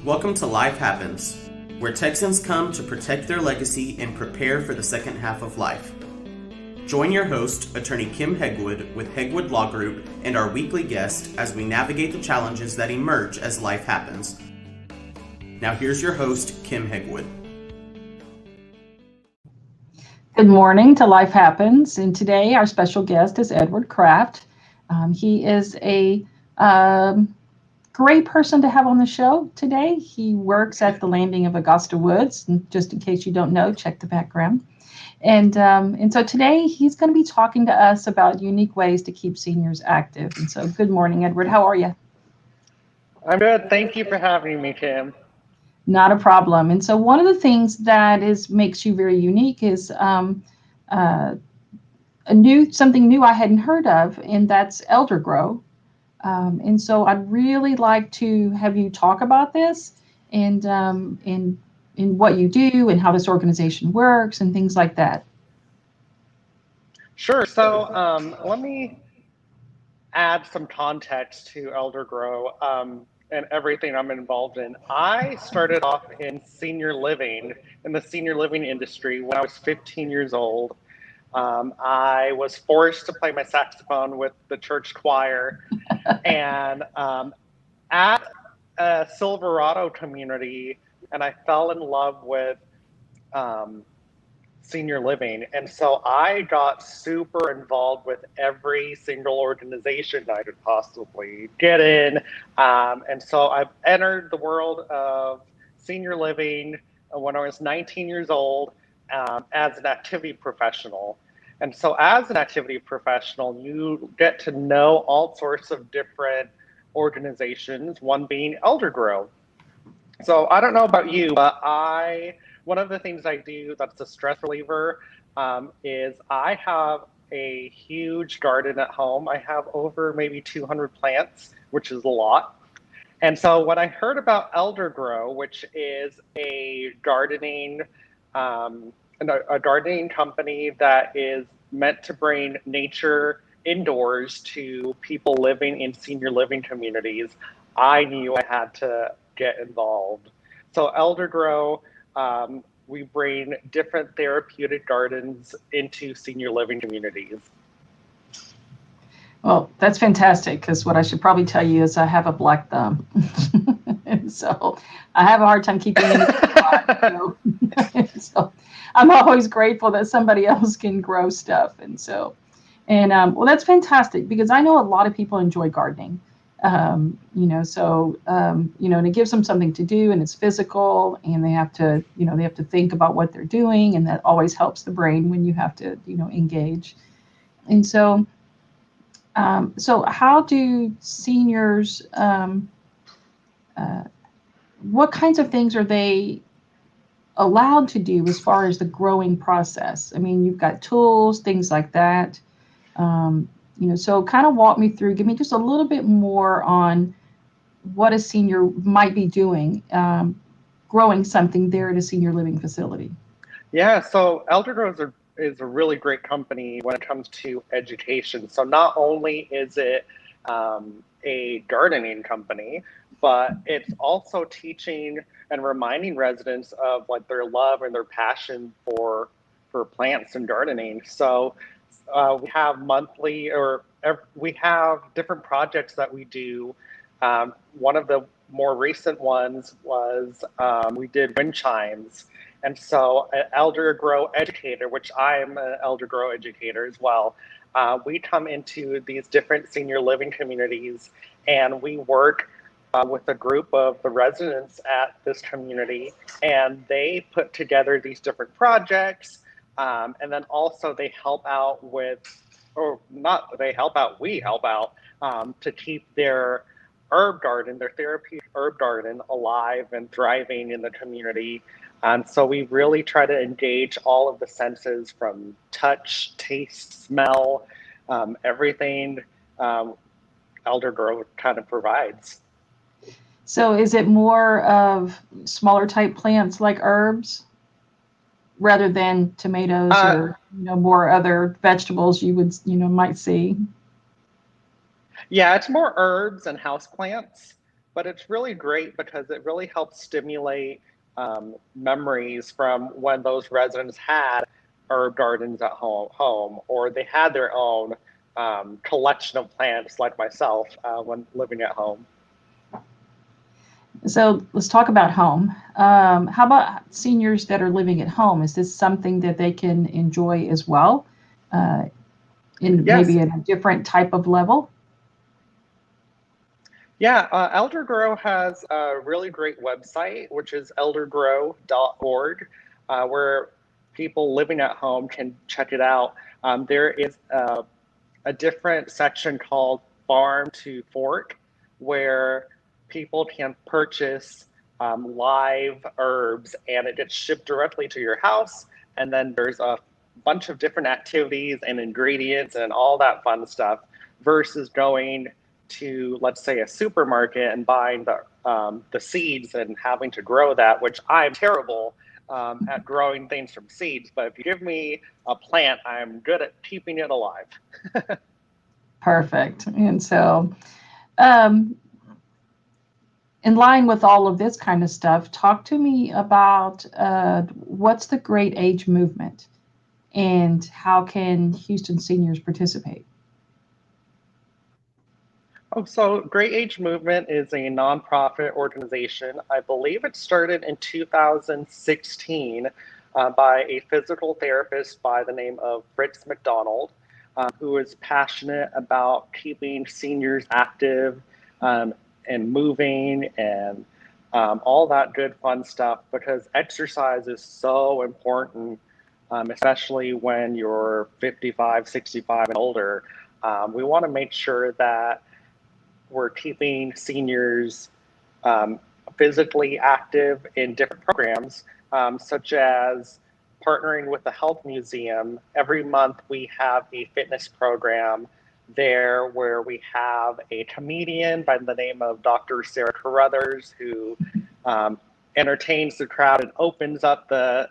Welcome to Life Happens, where Texans come to protect their legacy and prepare for the second half of life. Join your host, Attorney Kim Hegwood with Hegwood Law Group, and our weekly guest as we navigate the challenges that emerge as life happens. Now here's your host, Kim Hegwood. Good morning to Life Happens, and today our special guest is Edward Kraft. He is a great person to have on the show today. He works at the Landing of Augusta Woods, and just in case you don't know, check the background. And so today he's going to be talking to us about unique ways to keep seniors active. And so good morning, Edward. How are you? I'm good. Thank you for having me, Kim. Not a problem. And so one of the things that makes you very unique is something new I hadn't heard of, and that's Eldergrow. And so I'd really like to have you talk about this and what you do and how this organization works and things like that. Sure. So let me add some context to Eldergrow and everything I'm involved in. I started off in the senior living industry when I was 15 years old. I was forced to play my saxophone with the church choir, and at a Silverado community, and I fell in love with senior living. And so I got super involved with every single organization I could possibly get in. And so I've entered the world of senior living when I was 19 years old as an activity professional. And so as an activity professional, you get to know all sorts of different organizations, one being Eldergrow. So I don't know about you, but one of the things I do that's a stress reliever is I have a huge garden at home. I have over maybe 200 plants, which is a lot. And so when I heard about Eldergrow, which is a gardening company that is meant to bring nature indoors to people living in senior living communities, I knew I had to get involved. So Eldergrow, we bring different therapeutic gardens into senior living communities. Well, that's fantastic, because what I should probably tell you is I have a black thumb. And so I have a hard time keeping it. So I'm always grateful that somebody else can grow stuff. And well, that's fantastic, because I know a lot of people enjoy gardening. And it gives them something to do, and it's physical, and they have to think about what they're doing, and that always helps the brain when you have to, engage. And so how do seniors, what kinds of things are they allowed to do as far as the growing process? I mean, you've got tools, things like that. So kind of walk me through, give me just a little bit more on what a senior might be doing, growing something there at a senior living facility. Yeah, so Eldergrow is a really great company when it comes to education. So not only is it a gardening company, but it's also teaching and reminding residents of like their love and their passion for plants and gardening. So we have we have different projects that we do. One of the more recent ones was we did wind chimes. And so an Eldergrow educator, which I am an Eldergrow educator as well, we come into these different senior living communities, and we work with a group of the residents at this community, and they put together these different projects. And then also they help out we help out to keep their herb garden, their therapeutic herb garden alive and thriving in the community. And so we really try to engage all of the senses, from touch, taste, smell, everything Eldergrow kind of provides. So is it more of smaller type plants like herbs, rather than tomatoes or more other vegetables you would might see? Yeah, it's more herbs and houseplants. but it's really great because it really helps stimulate memories from when those residents had herb gardens at home, or they had their own collection of plants like myself when living at home. So let's talk about home. How about seniors that are living at home? Is this something that they can enjoy as well, in Yes. maybe at a different type of level? Yeah, Eldergrow has a really great website, which is eldergrow.org, where people living at home can check it out. There is a different section called Farm to Fork, where people can purchase live herbs and it gets shipped directly to your house. And then there's a bunch of different activities and ingredients and all that fun stuff versus going to, let's say, a supermarket and buying the seeds and having to grow that, which I'm terrible at growing things from seeds. But if you give me a plant, I'm good at keeping it alive. Perfect. And so, um, in line with all of this kind of stuff, talk to me about what's the Great Age Movement and how can Houston seniors participate? Oh, so Great Age Movement is a nonprofit organization. I believe it started in 2016 by a physical therapist by the name of Fritz McDonald, who is passionate about keeping seniors active and moving and all that good fun stuff, because exercise is so important, especially when you're 55, 65 and older. We want to make sure that we're keeping seniors physically active in different programs, such as partnering with the Health Museum. Every month we have a fitness program there where we have a comedian by the name of Dr. Sarah Carruthers, who entertains the crowd and opens up the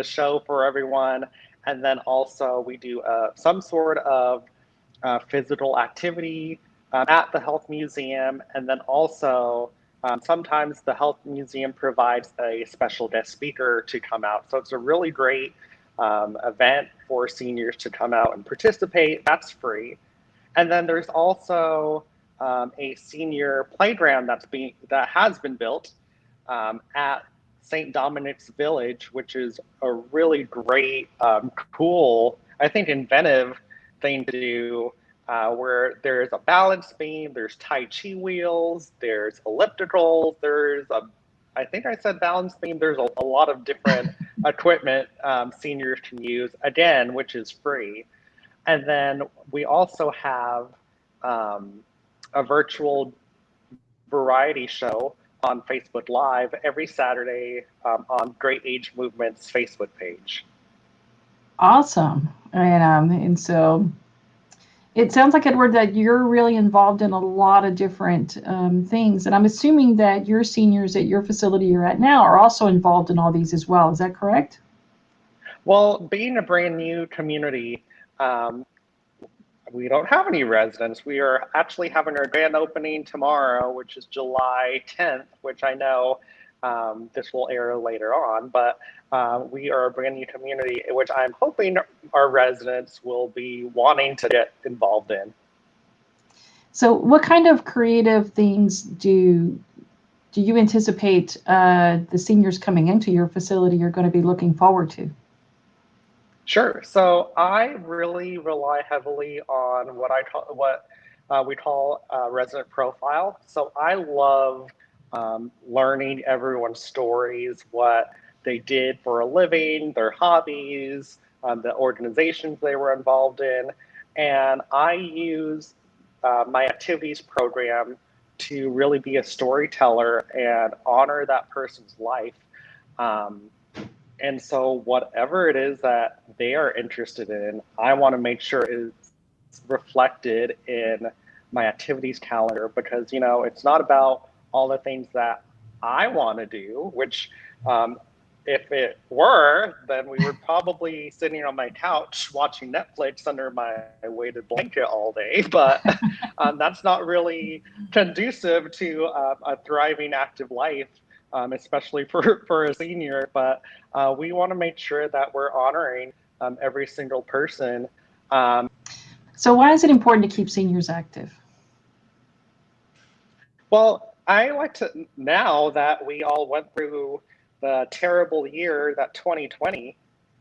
show for everyone. And then also we do some sort of physical activity at the Health Museum. And then also sometimes the Health Museum provides a special guest speaker to come out. So it's a really great event for seniors to come out and participate. That's free. And then there's also a senior playground that has been built at St. Dominic's Village, which is a really great, cool, I think inventive thing to do, where there's a balance beam, there's Tai Chi wheels, there's ellipticals, I think I said balance beam, there's a lot of different equipment seniors can use, again, which is free. And then we also have a virtual variety show on Facebook Live every Saturday on Great Age Movement's Facebook page. Awesome. And so it sounds like, Edward, that you're really involved in a lot of different things. And I'm assuming that your seniors at your facility you're at now are also involved in all these as well. Is that correct? Well, being a brand new community, we don't have any residents. We are actually having our grand opening tomorrow, which is July 10th, which I know this will air later on, but we are a brand new community, which I'm hoping our residents will be wanting to get involved in. So what kind of creative things do you anticipate the seniors coming into your facility are going to be looking forward to? Sure. So I really rely heavily on what we call resident profile. So I love learning everyone's stories, what they did for a living, their hobbies, the organizations they were involved in, and I use my activities program to really be a storyteller and honor that person's life. And so whatever it is that they are interested in, I want to make sure it's reflected in my activities calendar, because, it's not about all the things that I want to do, which if it were, then we were probably sitting on my couch watching Netflix under my weighted blanket all day. But that's not really conducive to a thriving, active life, especially for a senior. But we want to make sure that we're honoring every single person. So why is it important to keep seniors active? Well, I like to, now that we all went through the terrible year that 2020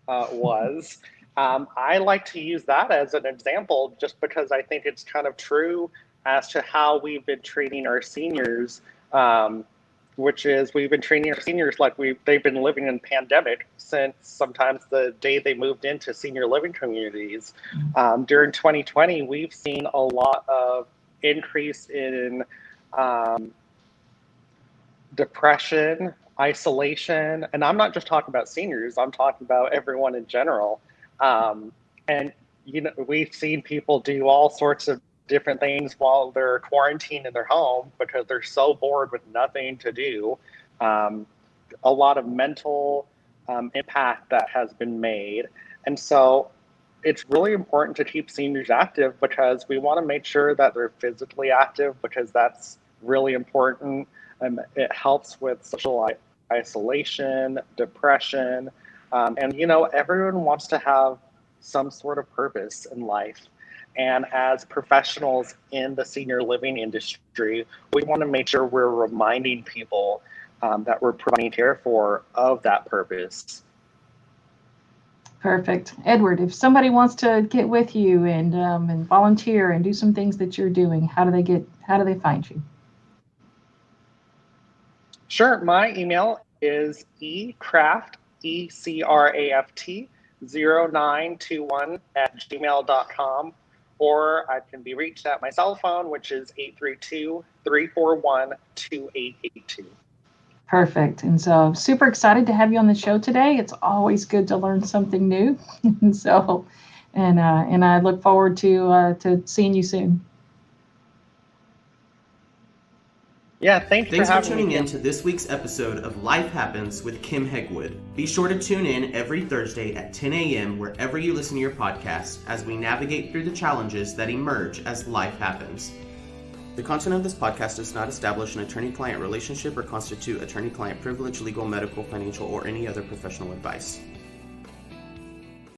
was, I like to use that as an example just because I think it's kind of true as to how we've been treating our seniors, which is we've been treating our seniors like they've been living in pandemic since sometimes the day they moved into senior living communities. During 2020, we've seen a lot of increase in depression, isolation, and I'm not just talking about seniors, I'm talking about everyone in general. And we've seen people do all sorts of different things while they're quarantined in their home because they're so bored with nothing to do. A lot of mental impact that has been made. And so it's really important to keep seniors active because we want to make sure that they're physically active because that's really important. It helps with social isolation, depression, and everyone wants to have some sort of purpose in life. And as professionals in the senior living industry, we want to make sure we're reminding people that we're providing care for of that purpose. Perfect. Edward, if somebody wants to get with you and volunteer and do some things that you're doing, how do they find you? Sure. My email is ecraft, ECRAFT 0921 @gmail.com, or I can be reached at my cell phone, which is 832-341-2882. Perfect. And so super excited to have you on the show today. It's always good to learn something new. and I look forward to seeing you soon. Yeah, thanks for tuning in to this week's episode of Life Happens with Kim Hegwood. Be sure to tune in every Thursday at 10 a.m. wherever you listen to your podcast as we navigate through the challenges that emerge as life happens. The content of this podcast does not establish an attorney-client relationship or constitute attorney-client privilege, legal, medical, financial, or any other professional advice.